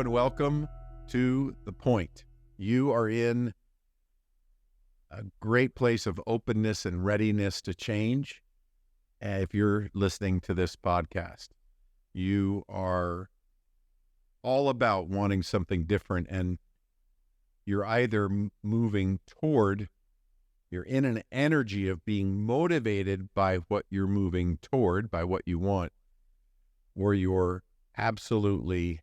and welcome to The Point. You are in a great place of openness and readiness to change. If you're listening to this podcast, you are all about wanting something different, and you're either moving toward, you're in an energy of being motivated by what you're moving toward, by what you want, or you're absolutely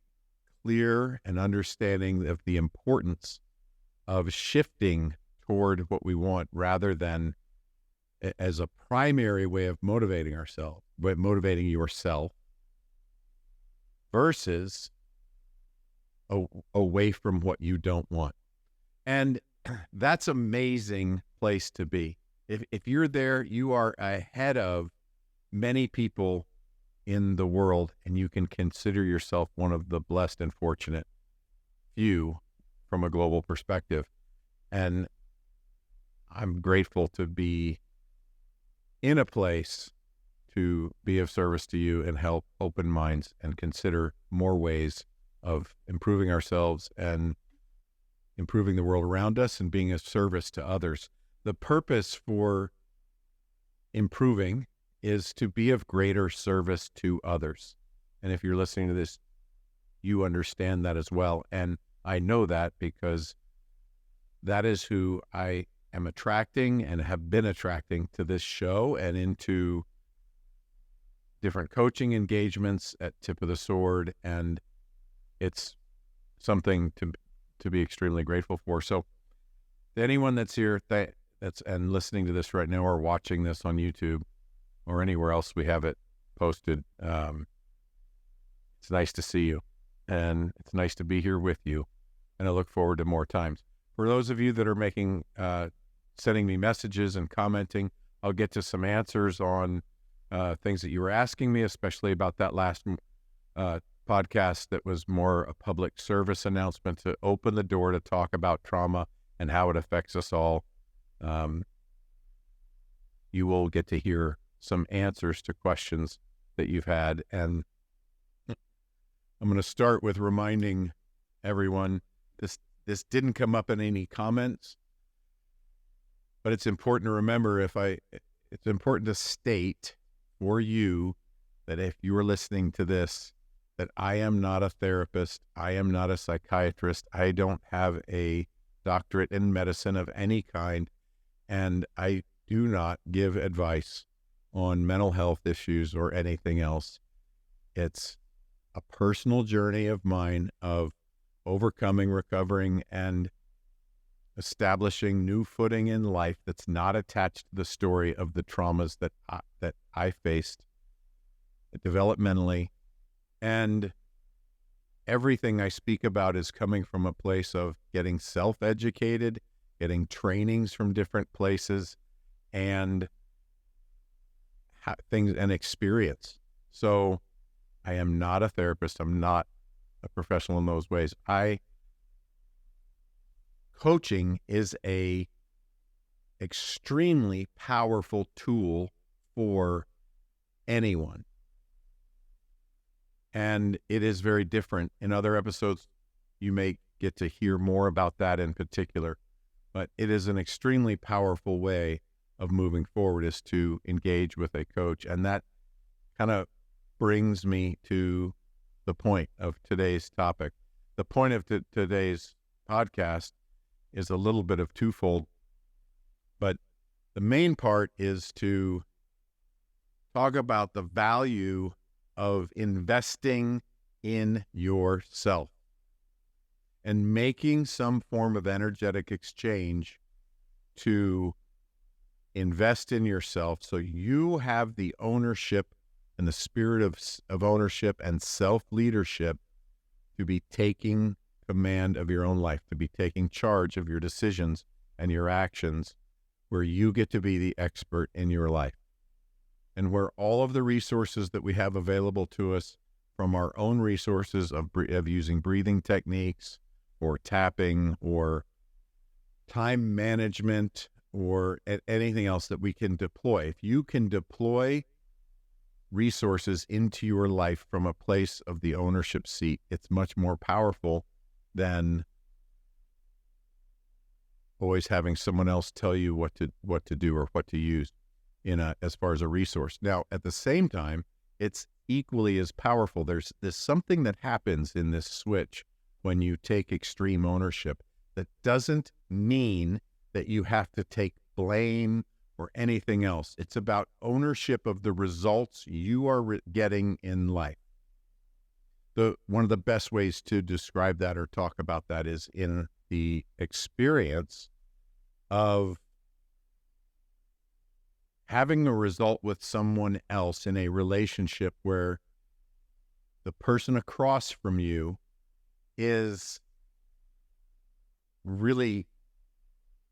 clear and understanding of the importance of shifting toward what we want rather than as a primary way of motivating ourselves, motivating yourself versus away from what you don't want. And that's an amazing place to be. If you're there, you are ahead of many people in the world, and you can consider yourself one of the blessed and fortunate few from a global perspective. And I'm grateful to be in a place to be of service to you and help open minds and consider more ways of improving ourselves and improving the world around us and being of service to others. The purpose for improving is to be of greater service to others. And if you're listening to this, you understand that as well. And I know that because that is who I am attracting and have been attracting to this show and into different coaching engagements at Tip of the Sword. And it's something to be extremely grateful for. So to anyone that's here that's and listening to this right now or watching this on YouTube or anywhere else we have it posted, it's nice to see you, and it's nice to be here with you, and I look forward to more times. For those of you that are sending me messages and commenting, I'll get to some answers on things that you were asking me, especially about that last podcast that was more a public service announcement to open the door to talk about trauma and how it affects us all. You will get to hear some answers to questions that you've had. And I'm going to start with reminding everyone, this didn't come up in any comments, but it's important to remember it's important to state for you that if you are listening to this, that I am not a therapist, I am not a psychiatrist, I don't have a doctorate in medicine of any kind, and I do not give advice on mental health issues or anything else. It's a personal journey of mine of overcoming, recovering, and establishing new footing in life that's not attached to the story of the traumas that I faced developmentally. And everything I speak about is coming from a place of getting self-educated, getting trainings from different places, and things and experience. So I am not a therapist. I'm not a professional in those ways. Coaching is a extremely powerful tool for anyone. And it is very different. In other episodes, you may get to hear more about that in particular, but it is an extremely powerful way of moving forward is to engage with a coach. And that kind of brings me to the point of today's topic. The point of today's podcast is a little bit of twofold, but the main part is to talk about the value of investing in yourself and making some form of energetic exchange to invest in yourself so you have the ownership and the spirit of ownership and self-leadership to be taking command of your own life, to be taking charge of your decisions and your actions, where you get to be the expert in your life. And where all of the resources that we have available to us from our own resources of using breathing techniques or tapping or time management or anything else that we can deploy. If you can deploy resources into your life from a place of the ownership seat. It's much more powerful than always having someone else tell you what to do or what to use as far as a resource. Now, at the same time, it's equally as powerful. There's something that happens in this switch when you take extreme ownership that doesn't mean that you have to take blame or anything else. It's about ownership of the results you are getting in life. One of the best ways to describe that or talk about that is in the experience of having a result with someone else in a relationship where the person across from you is really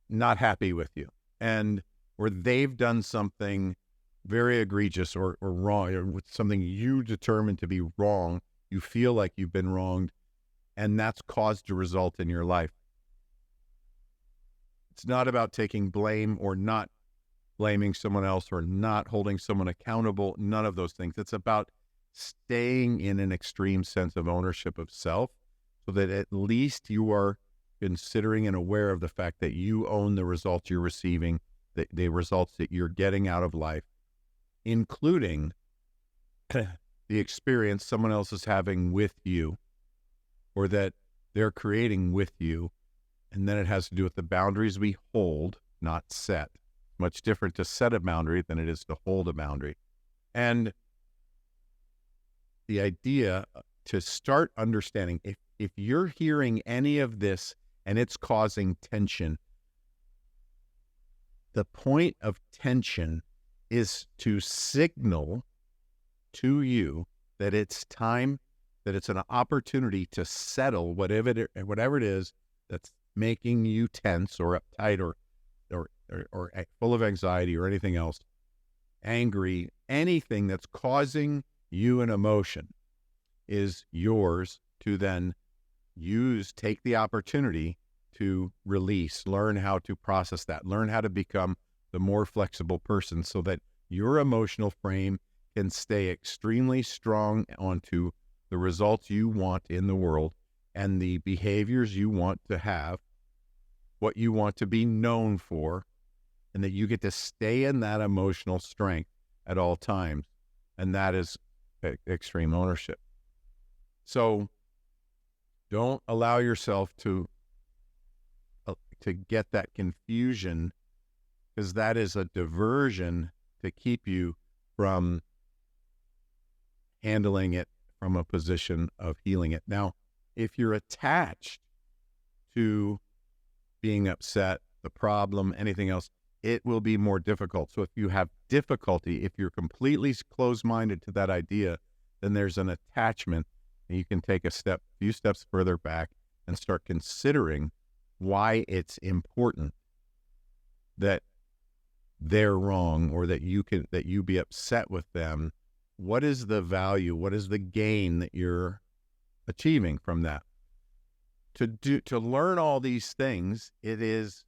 not happy with you, and or they've done something very egregious or wrong, or with something you determined to be wrong. You feel like you've been wronged, and that's caused a result in your life. It's not about taking blame or not blaming someone else or not holding someone accountable. None of those things. It's about staying in an extreme sense of ownership of self, so that at least you are considering and aware of the fact that you own the results you're receiving, the results that you're getting out of life, including the experience someone else is having with you or that they're creating with you. And then it has to do with the boundaries we hold, not set. Much different to set a boundary than it is to hold a boundary. And the idea to start understanding, if you're hearing any of this and it's causing tension, the point of tension is to signal to you that it's time, that it's an opportunity to settle whatever it is that's making you tense or uptight or full of anxiety or anything else, angry, anything that's causing you an emotion is yours to then take the opportunity to release, learn how to process that, learn how to become the more flexible person so that your emotional frame can stay extremely strong onto the results you want in the world and the behaviors you want to have, what you want to be known for, and that you get to stay in that emotional strength at all times. And that is extreme ownership. So don't allow yourself to get that confusion, because that is a diversion to keep you from handling it from a position of healing it. Now, if you're attached to being upset, the problem, anything else, it will be more difficult. So if you have difficulty, if you're completely closed-minded to that idea, then there's an attachment, and you can take a few steps further back and start considering why it's important that they're wrong or that you be upset with them. What is the value? What is the gain that you're achieving from that? To learn all these things, it is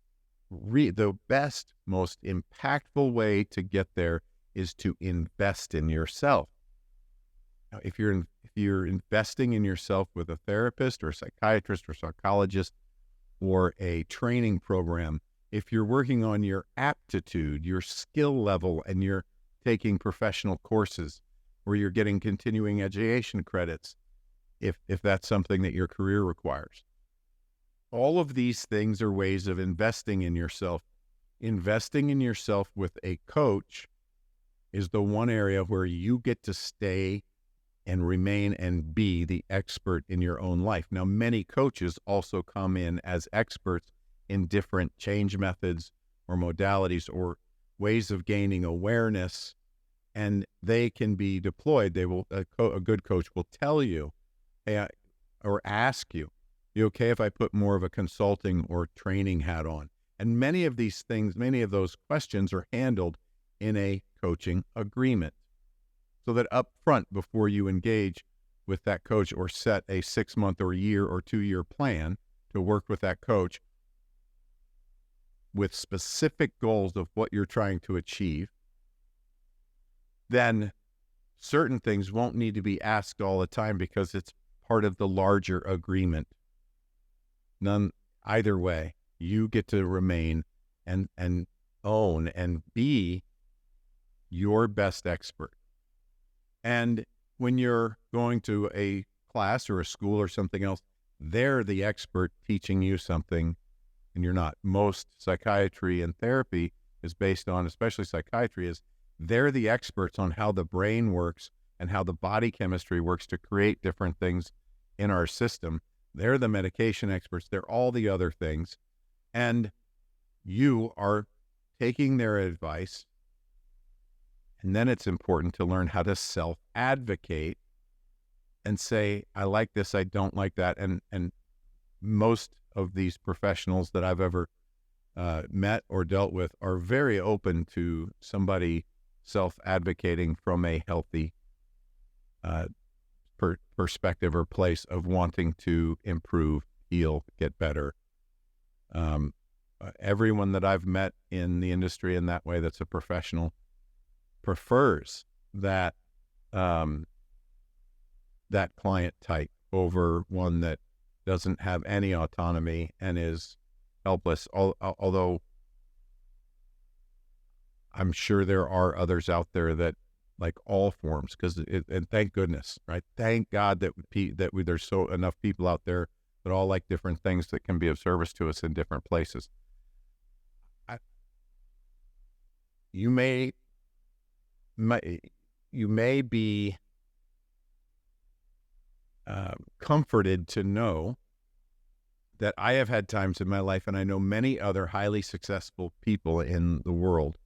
the best, most impactful way to get there is to invest in yourself. Now, if you're investing in yourself with a therapist or a psychiatrist or psychologist or a training program, if you're working on your aptitude, your skill level, and you're taking professional courses or you're getting continuing education credits, if that's something that your career requires. All of these things are ways of investing in yourself. Investing in yourself with a coach is the one area where you get to stay and remain and be the expert in your own life. Now, many coaches also come in as experts in different change methods or modalities or ways of gaining awareness, and they can be deployed. A good coach will tell you, hey, or ask you, you okay if I put more of a consulting or training hat on? And many of these things, many of those questions are handled in a coaching agreement. So that up front, before you engage with that coach or set a 6-month or year or 2-year plan to work with that coach with specific goals of what you're trying to achieve, then certain things won't need to be asked all the time because it's part of the larger agreement. Either way, you get to remain and own and be your best expert. And when you're going to a class or a school or something else, they're the expert teaching you something, and you're not. Most psychiatry and therapy is based on, especially psychiatry, is they're the experts on how the brain works and how the body chemistry works to create different things in our system. They're the medication experts. They're all the other things. And you are taking their advice. And then it's important to learn how to self-advocate and say, I like this, I don't like that. And most of these professionals that I've ever met or dealt with are very open to somebody self-advocating from a healthy perspective or place of wanting to improve, heal, get better. Everyone that I've met in the industry in that way that's a professional prefers that that client type over one that doesn't have any autonomy and is helpless. Although I'm sure there are others out there that like all forms, and thank goodness, right? Thank God that there's so enough people out there that all like different things that can be of service to us in different places. You may be comforted to know that I have had times in my life, and I know many other highly successful people in the world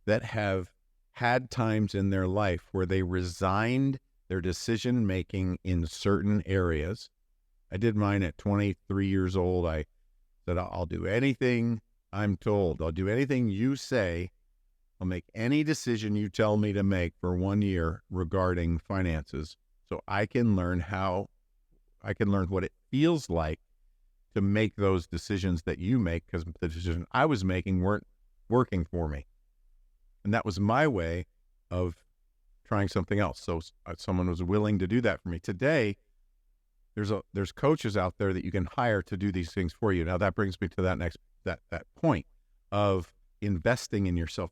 that have had times in their life where they resigned their decision making in certain areas. I did mine at 23 years old. I said, I'll do anything I'm told. I'll do anything you say. I'll make any decision you tell me to make for 1 year regarding finances, so I can learn what it feels like to make those decisions that you make, because the decisions I was making weren't working for me. And that was my way of trying something else. So someone was willing to do that for me. Today, there's coaches out there that you can hire to do these things for you. Now that brings me to that point of investing in yourself.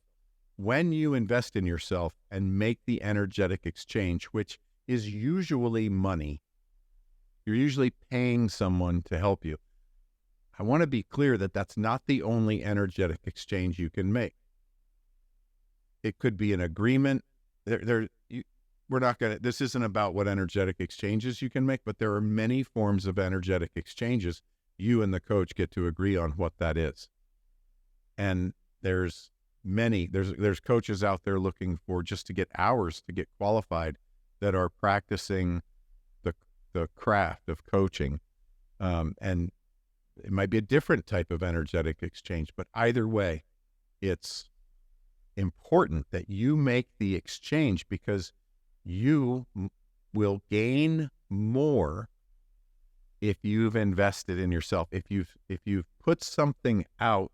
When you invest in yourself and make the energetic exchange, which is usually money, you're usually paying someone to help you. I want to be clear that that's not the only energetic exchange you can make. It could be an agreement. This isn't about what energetic exchanges you can make, but there are many forms of energetic exchanges. You and the coach get to agree on what that is. And there's coaches out there looking for just to get hours to get qualified that are practicing the craft of coaching. And it might be a different type of energetic exchange, but either way, it's important that you make the exchange, because you will gain more if you've invested in yourself. If you've put something out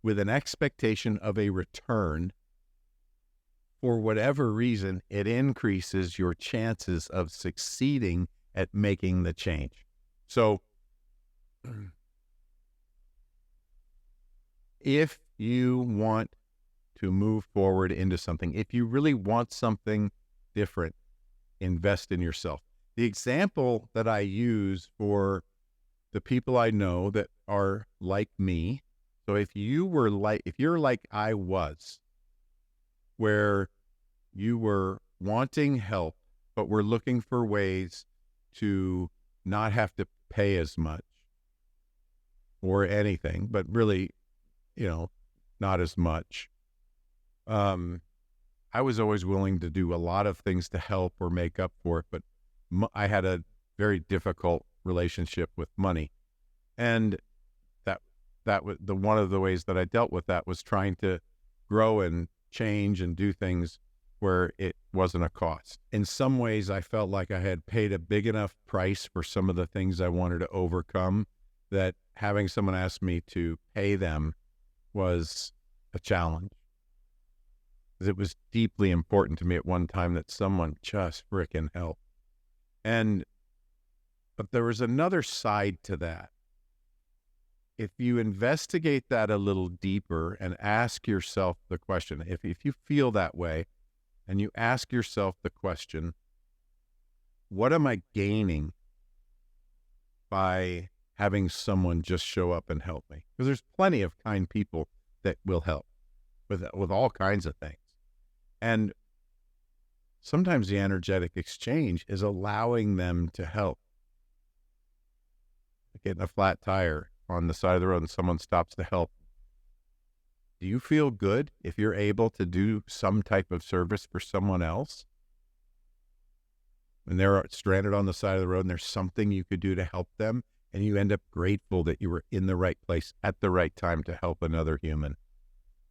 with an expectation of a return, for whatever reason, it increases your chances of succeeding at making the change. So if you want to move forward into something, if you really want something different, invest in yourself. The example that I use for the people I know that are like me, so if you're like I was, where you were wanting help, but were looking for ways to not have to pay as much or anything, but really, not as much. I was always willing to do a lot of things to help or make up for it, but I had a very difficult relationship with money. And that was one of the ways that I dealt with that was trying to grow and change and do things where it wasn't a cost. In some ways, I felt like I had paid a big enough price for some of the things I wanted to overcome that having someone ask me to pay them was a challenge. because it was deeply important to me at one time that someone just frickin' help. But there was another side to that. If you investigate that a little deeper and ask yourself the question, if you feel that way and you ask yourself the question, what am I gaining by having someone just show up and help me? Because there's plenty of kind people that will help with all kinds of things. And sometimes the energetic exchange is allowing them to help. Getting a flat tire on the side of the road and someone stops to help. Do you feel good if you're able to do some type of service for someone else? When they're stranded on the side of the road and there's something you could do to help them, and you end up grateful that you were in the right place at the right time to help another human,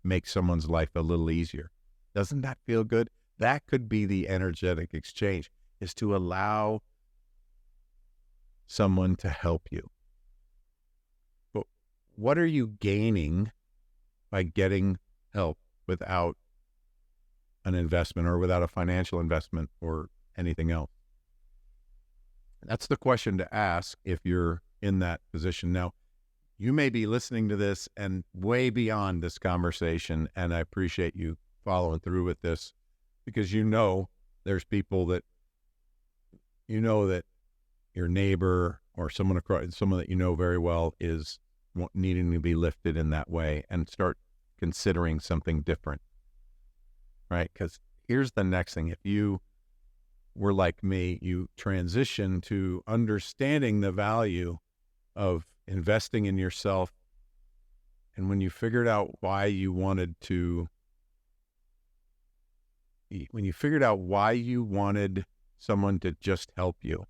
make someone's life a little easier. Doesn't that feel good? That could be the energetic exchange, is to allow someone to help you. But what are you gaining by getting help without an investment or without a financial investment or anything else? That's the question to ask if you're in that position. Now, you may be listening to this and way beyond this conversation, and I appreciate you following through with this, because there's people that that your neighbor or someone that you know very well is needing to be lifted in that way, and start considering something different, right? Because here's the next thing. If you were like me, you transition to understanding the value of investing in yourself. And when you figured out why you wanted someone to just help you,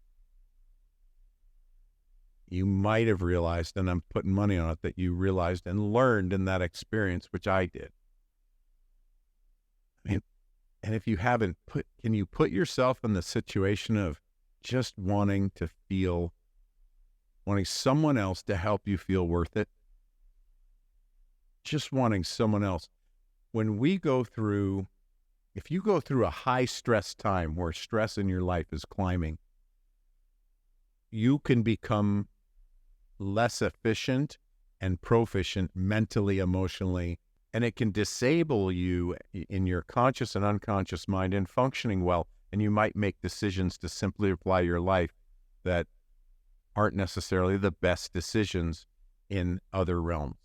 you might have realized, and I'm putting money on it, that you realized and learned in that experience, which I did. I mean, and if you haven't, can you put yourself in the situation of just wanting someone else to help you feel worth it? Just wanting someone else. If you go through a high stress time where stress in your life is climbing, you can become less efficient and proficient mentally, emotionally, and it can disable you in your conscious and unconscious mind in functioning well. And you might make decisions to simplify your life that aren't necessarily the best decisions in other realms.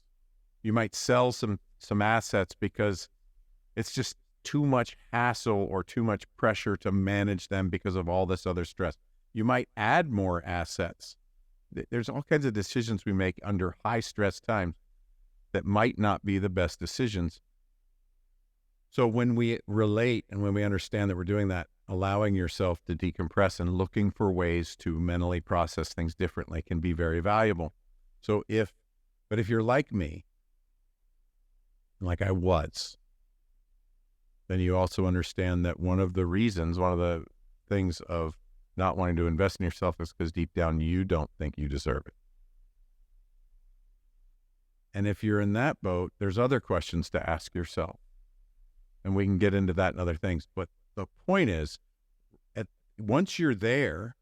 You might sell some assets because it's just too much hassle or too much pressure to manage them because of all this other stress. You might add more assets. There's all kinds of decisions we make under high stress times that might not be the best decisions. So when we relate and when we understand that we're doing that, allowing yourself to decompress and looking for ways to mentally process things differently can be very valuable. But if you're like me, like I was, then you also understand that one of the things of not wanting to invest in yourself is because deep down you don't think you deserve it. And if you're in that boat, there's other questions to ask yourself. And we can get into that and other things. But the point is, once you're there,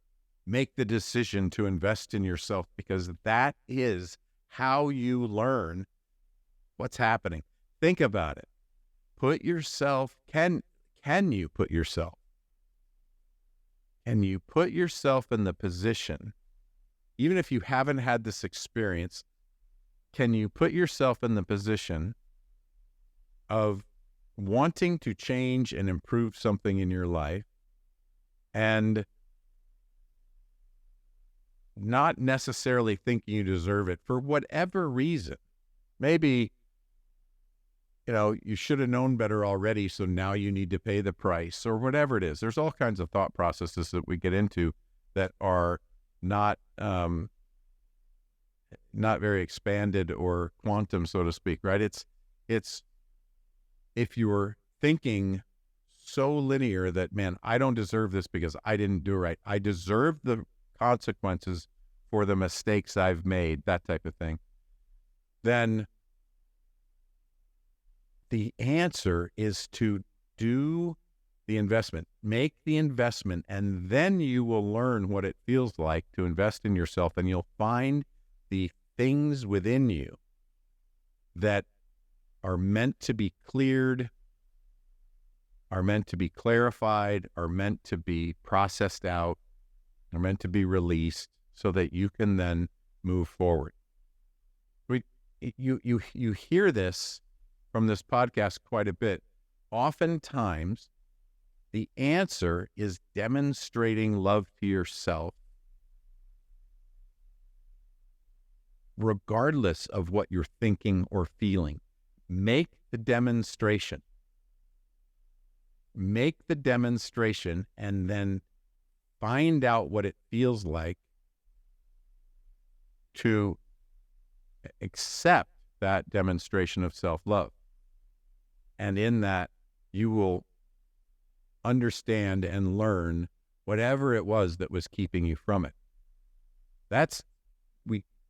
make the decision to invest in yourself, because that is how you learn what's happening. Think about it. Can you put yourself in the position, even if you haven't had this experience, can you put yourself in the position of wanting to change and improve something in your life and not necessarily thinking you deserve it for whatever reason? Maybe, you should have known better already, so now you need to pay the price, or whatever it is. There's all kinds of thought processes that we get into that are not very expanded or quantum, so to speak, right? It's if you're thinking so linear that, man, I don't deserve this because I didn't do it right. I deserve the consequences for the mistakes I've made, that type of thing. Then the answer is to Do the investment, make the investment, and then you will learn what it feels like to invest in yourself, and you'll find the things within you that are meant to be cleared, are meant to be clarified, are meant to be processed out, are meant to be released so that you can then move forward. You hear this from this podcast quite a bit. Oftentimes, the answer is demonstrating love to yourself, regardless of what you're thinking or feeling. Make the demonstration. Make the demonstration and then find out what it feels like to accept that demonstration of self-love. And in that, you will understand and learn whatever it was that was keeping you from it.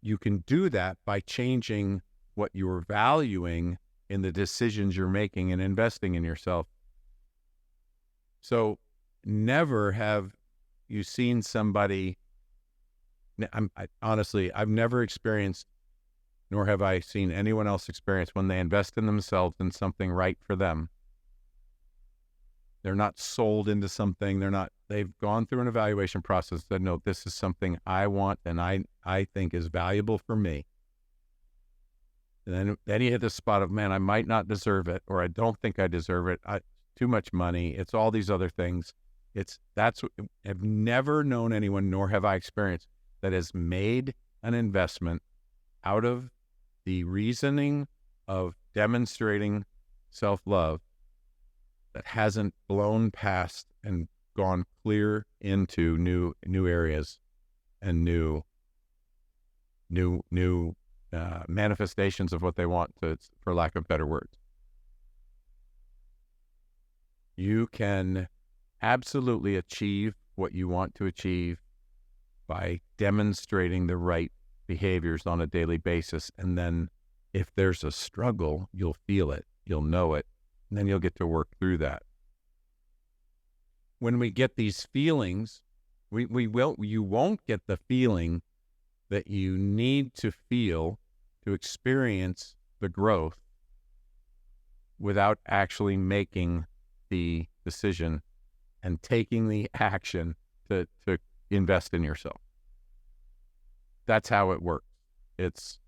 You can do that by changing what you're valuing in the decisions you're making and investing in yourself. So never have you seen somebody, honestly, I've never experienced, nor have I seen anyone else experience, when they invest in themselves in something right for them. They're not sold into something. They've gone through an evaluation process, said, no, this is something I want and I think is valuable for me. And then you hit the spot of, man, I might not deserve it, or I don't think I deserve it. Too much money. It's all these other things. I've never known anyone, nor have I experienced, that has made an investment out of the reasoning of demonstrating self-love that hasn't blown past and gone clear into new areas and new manifestations of what they want to, for lack of better words. You can absolutely achieve what you want to achieve by demonstrating the right behaviors on a daily basis. And then if there's a struggle, you'll feel it, you'll know it, and then you'll get to work through that. When we get these feelings, you won't get the feeling that you need to feel to experience the growth without actually making the decision and taking the action to invest in yourself. That's how it works. It's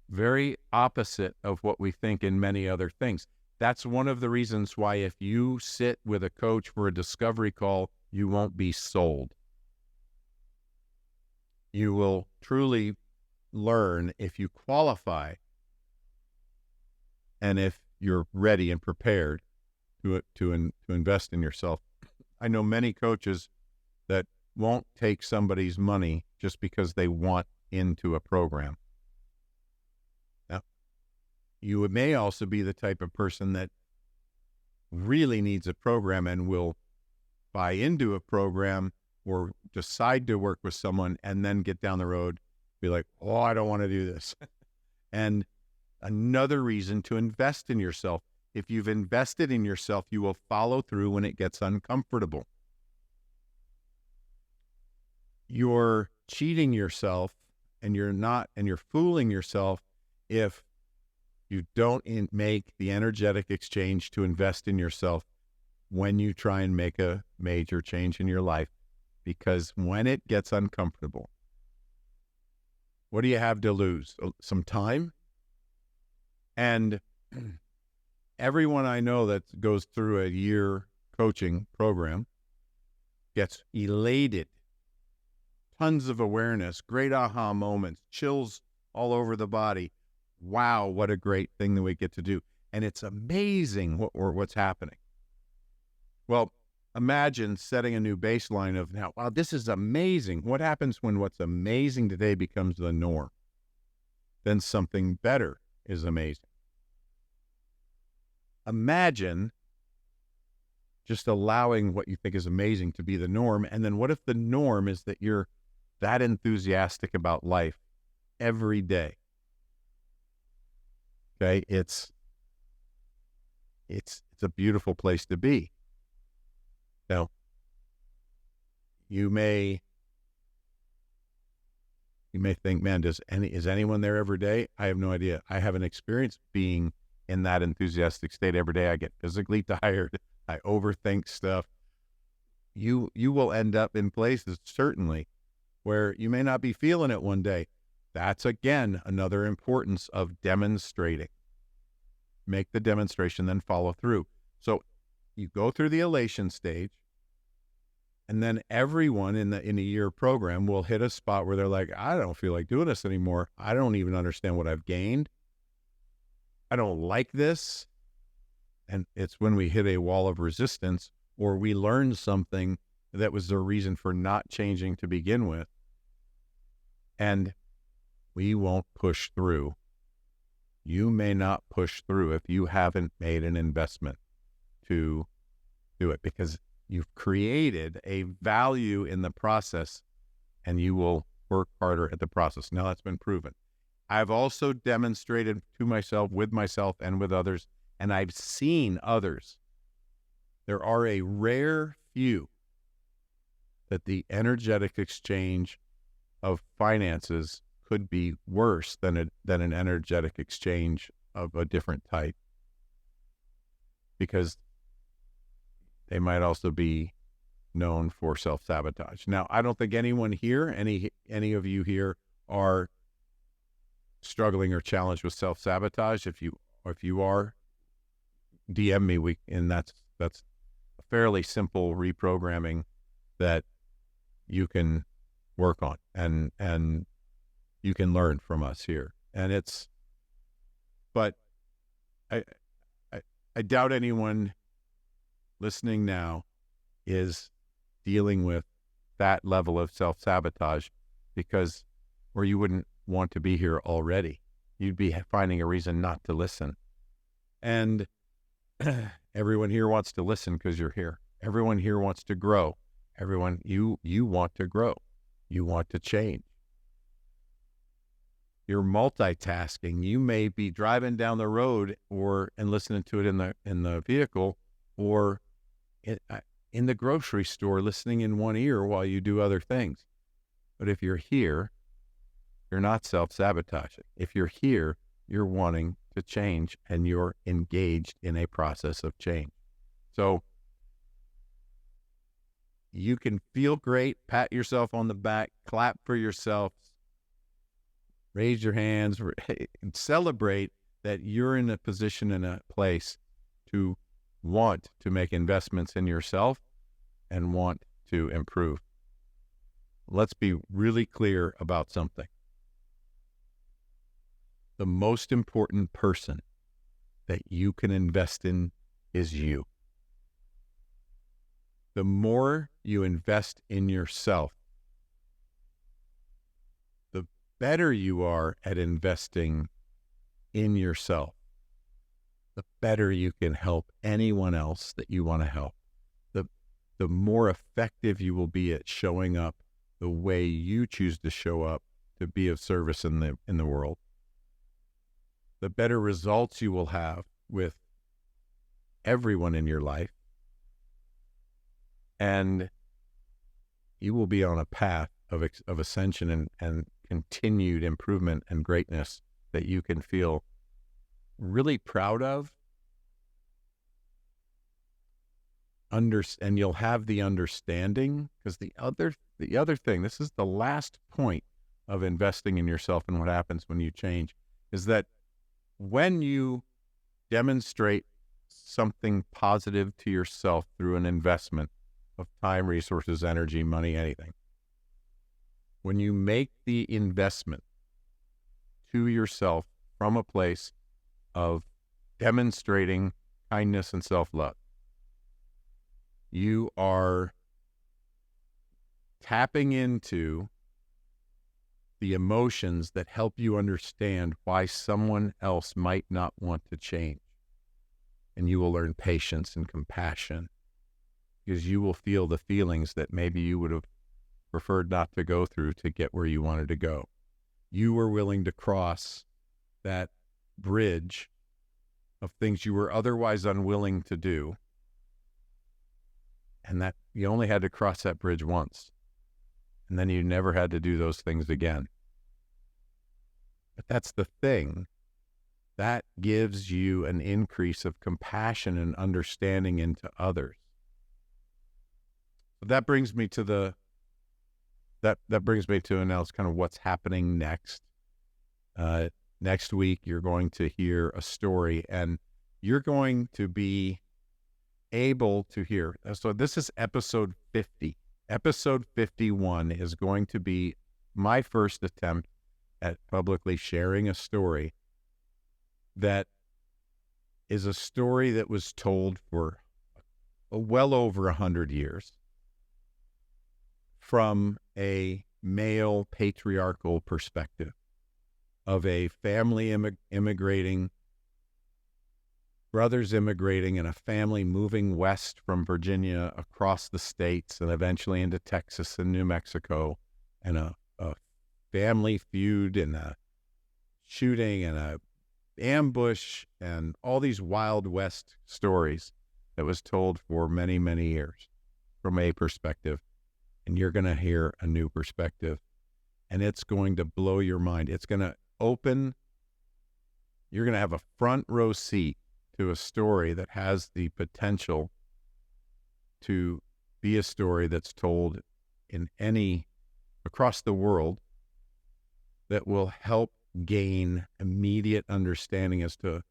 very opposite of what we think in many other things. That's one of the reasons why if you sit with a coach for a discovery call, you won't be sold. You will truly learn if you qualify and if you're ready and prepared to invest in yourself. I know many coaches that won't take somebody's money just because they want into a program. Now, you may also be the type of person that really needs a program and will buy into a program or decide to work with someone and then get down the road, be like, oh, I don't want to do this. And another reason to invest in yourself. If you've invested in yourself, you will follow through when it gets uncomfortable. You're cheating yourself and you're fooling yourself if you don't make the energetic exchange to invest in yourself when you try and make a major change in your life. Because when it gets uncomfortable, what do you have to lose? Some time? And everyone I know that goes through a year coaching program gets elated, tons of awareness, great aha moments, chills all over the body. Wow, what a great thing that we get to do. And it's amazing what's happening. Well, imagine setting a new baseline of now, wow, this is amazing. What happens when what's amazing today becomes the norm? Then something better is amazing. Imagine just allowing what you think is amazing to be the norm. And then what if the norm is that you're that enthusiastic about life every day? Okay, it's it's a beautiful place to be. Now, you may think, man, is anyone there every day? I have no idea. I haven't experienced being in that enthusiastic state every day. I get physically tired. I overthink stuff. You will end up in places, certainly, where you may not be feeling it one day. That's, again, another importance of demonstrating. Make the demonstration, then follow through. So you go through the elation stage, and then everyone in a year program will hit a spot where they're like, I don't feel like doing this anymore. I don't even understand what I've gained. I don't like this. And it's when we hit a wall of resistance, or we learn something that was the reason for not changing to begin with, and we won't push through. You may not push through if you haven't made an investment to do it, because you've created a value in the process, and you will work harder at the process. Now, that's been proven. I've also demonstrated to myself, with myself, and with others, and I've seen others. There are a rare few that the energetic exchange of finances could be worse than an energetic exchange of a different type, because they might also be known for self-sabotage. Now, I don't think anyone here, any of you here, are struggling or challenged with self-sabotage. If you are, DM me. And that's a fairly simple reprogramming that you can work on, and you can learn from us here. And but I doubt anyone listening now is dealing with that level of self-sabotage, or you wouldn't want to be here already. You'd be finding a reason not to listen. And everyone here wants to listen because you're here. Everyone here wants to grow. Everyone, you want to grow. You want to change. You're multitasking. You may be driving down the road and listening to it in the vehicle, or in the grocery store, listening in one ear while you do other things. But if you're here, you're not self-sabotaging. If you're here, you're wanting to change, and you're engaged in a process of change. So you can feel great, pat yourself on the back, clap for yourself, raise your hands, and celebrate that you're in a position, in a place to want to make investments in yourself and want to improve. Let's be really clear about something. The most important person that you can invest in is you. The more you invest in yourself, the better you are at investing in yourself, the better you can help anyone else that you want to help. The more effective you will be at showing up the way you choose to show up to be of service in the world. The better results you will have with everyone in your life, and you will be on a path of ascension and continued improvement and greatness that you can feel really proud of. And you'll have the understanding, because the other thing, this is the last point of investing in yourself and what happens when you change, is that when you demonstrate something positive to yourself through an investment of time, resources, energy, money, anything, when you make the investment to yourself from a place of demonstrating kindness and self-love, you are tapping into the emotions that help you understand why someone else might not want to change. And you will learn patience and compassion, because you will feel the feelings that maybe you would have preferred not to go through to get where you wanted to go. You were willing to cross that bridge of things you were otherwise unwilling to do, and that you only had to cross that bridge once, and then you never had to do those things again. But that's the thing. That gives you an increase of compassion and understanding into others. So that brings me to announce kind of what's happening next. Next week, you're going to hear a story, and you're going to be able to hear. So this is episode 50. Episode 51 is going to be my first attempt at publicly sharing a story that is a story that was told for well over 100 years from a male patriarchal perspective of a family immigrating, brothers immigrating, and a family moving west from Virginia across the states and eventually into Texas and New Mexico, and a family feud and a shooting and a ambush and all these Wild West stories that was told for many, many years from a perspective. And you're going to hear a new perspective, and it's going to blow your mind. It's going to you're going to have a front row seat to a story that has the potential to be a story that's told across the world that will help gain immediate understanding as to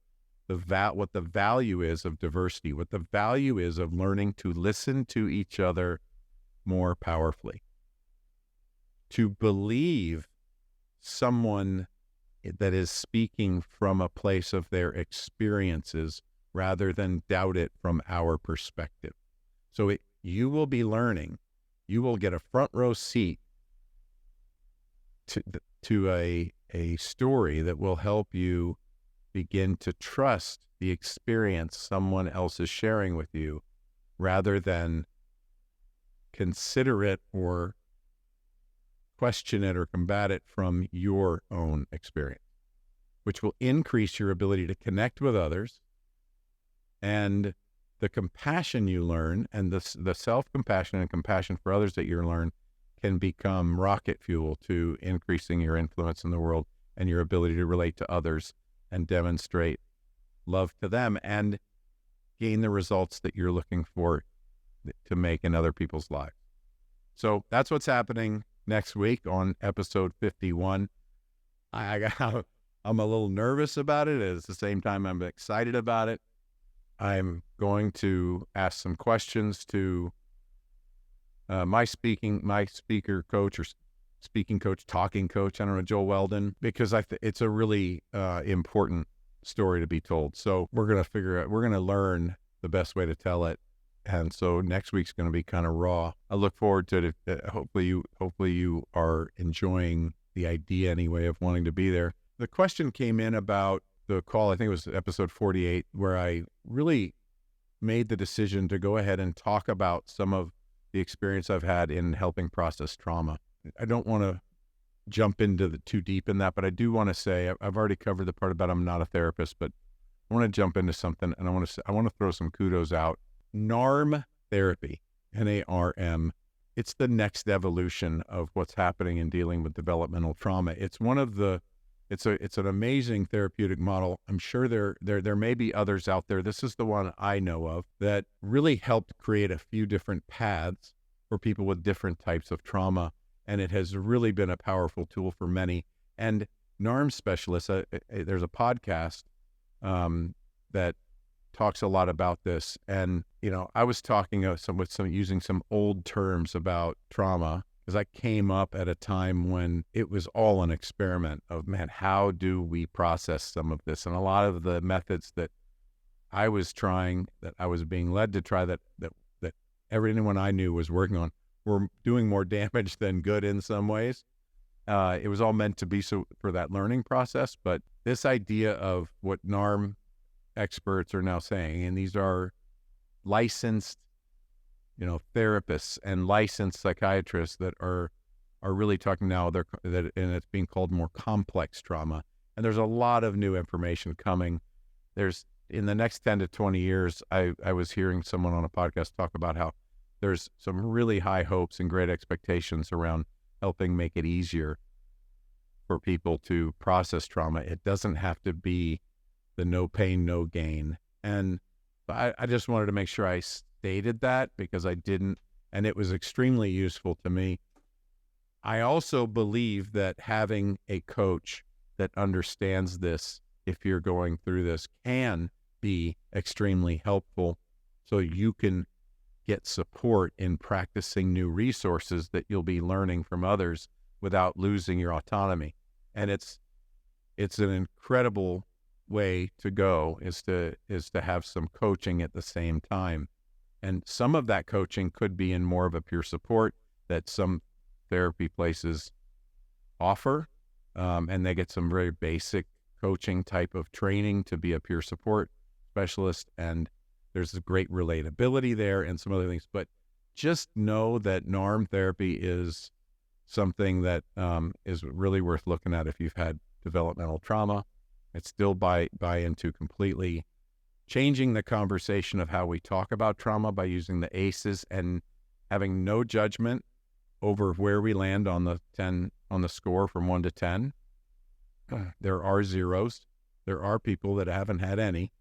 what the value is of diversity, what the value is of learning to listen to each other more powerfully, to believe someone that is speaking from a place of their experiences rather than doubt it from our perspective. So you will be learning, you will get a front row seat to a story that will help you begin to trust the experience someone else is sharing with you rather than consider it or question it or combat it from your own experience, which will increase your ability to connect with others, and the compassion you learn and the self-compassion and compassion for others that you learn can become rocket fuel to increasing your influence in the world and your ability to relate to others and demonstrate love to them and gain the results that you're looking for to make in other people's lives. So that's what's happening next week on episode 51. I'm a little nervous about it. At the same time, I'm excited about it. I'm going to ask some questions to my speaker coach or speaking coach, talking coach, I don't know, Joel Weldon, because it's a really important story to be told. So we're going to learn the best way to tell it. And so next week's going to be kind of raw. I look forward to it. Hopefully you are enjoying the idea anyway of wanting to be there. The question came in about the call, I think it was episode 48, where I really made the decision to go ahead and talk about some of the experience I've had in helping process trauma. I don't want to jump into too deep in that, but I do want to say I've already covered the part about I'm not a therapist, but I want to jump into something, and I want to throw some kudos out. NARM therapy, NARM, it's the next evolution of what's happening in dealing with developmental trauma. It's it's an amazing therapeutic model. I'm sure there may be others out there. This is the one I know of that really helped create a few different paths for people with different types of trauma. And it has really been a powerful tool for many. And NARM specialists, there's a podcast that talks a lot about this. And, I was talking using some old terms about trauma, because I came up at a time when it was all an experiment of, man, how do we process some of this? And a lot of the methods that I was trying, that I was being led to try, that everyone I knew was working on, were doing more damage than good in some ways. It was all meant to be so for that learning process. But this idea of what NARM experts are now saying, and these are licensed, therapists and licensed psychiatrists that are really talking now, and it's being called more complex trauma. And there's a lot of new information coming. There's in the next 10 to 20 years, I was hearing someone on a podcast talk about how there's some really high hopes and great expectations around helping make it easier for people to process trauma. It doesn't have to be the no pain, no gain. And I just wanted to make sure I stated that, because I didn't, and it was extremely useful to me. I also believe that having a coach that understands this, if you're going through this, can be extremely helpful, so you can get support in practicing new resources that you'll be learning from others without losing your autonomy. And it's an incredible way to go, is to have some coaching at the same time. And some of that coaching could be in more of a peer support that some therapy places offer, and they get some very basic coaching type of training to be a peer support specialist, and there's a great relatability there and some other things. But just know that NARM therapy is something that is really worth looking at if you've had developmental trauma. It's still buy into completely changing the conversation of how we talk about trauma by using the ACEs and having no judgment over where we land on the score from 1 to 10. There are zeros. There are people that haven't had any.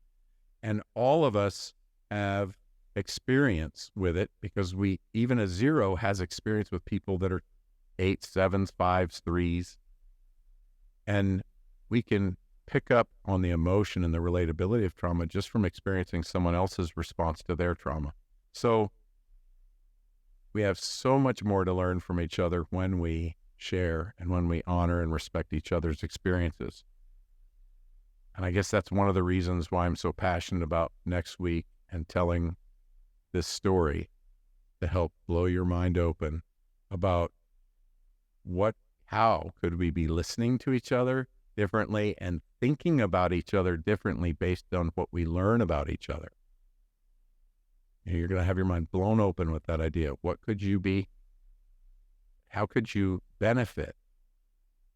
And all of us have experience with it, because even a 0 has experience with people that are 8s, 7s, 5s, 3s. And we can pick up on the emotion and the relatability of trauma just from experiencing someone else's response to their trauma. So we have so much more to learn from each other when we share and when we honor and respect each other's experiences. And I guess that's one of the reasons why I'm so passionate about next week and telling this story, to help blow your mind open about how could we be listening to each other differently and thinking about each other differently based on what we learn about each other. You're going to have your mind blown open with that idea. What could you be? How could you benefit?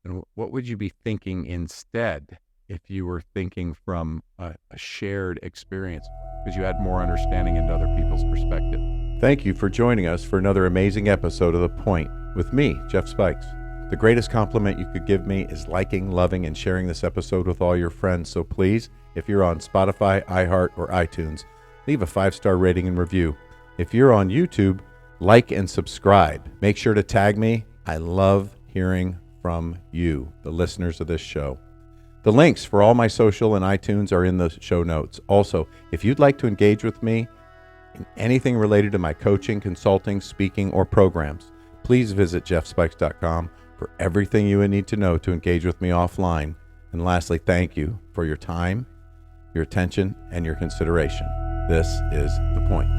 And what would you be thinking instead if you were thinking from a shared experience, because you had more understanding into other people's perspective? Thank you for joining us for another amazing episode of The Point with me, Jeff Spikes. The greatest compliment you could give me is liking, loving, and sharing this episode with all your friends. So please, if you're on Spotify, iHeart, or iTunes, leave a 5-star rating and review. If you're on YouTube, like and subscribe. Make sure to tag me. I love hearing from you, the listeners of this show. The links for all my social and iTunes are in the show notes. Also, if you'd like to engage with me in anything related to my coaching, consulting, speaking, or programs, please visit jeffspikes.com for everything you would need to know to engage with me offline. And lastly, thank you for your time, your attention, and your consideration. This is The Point.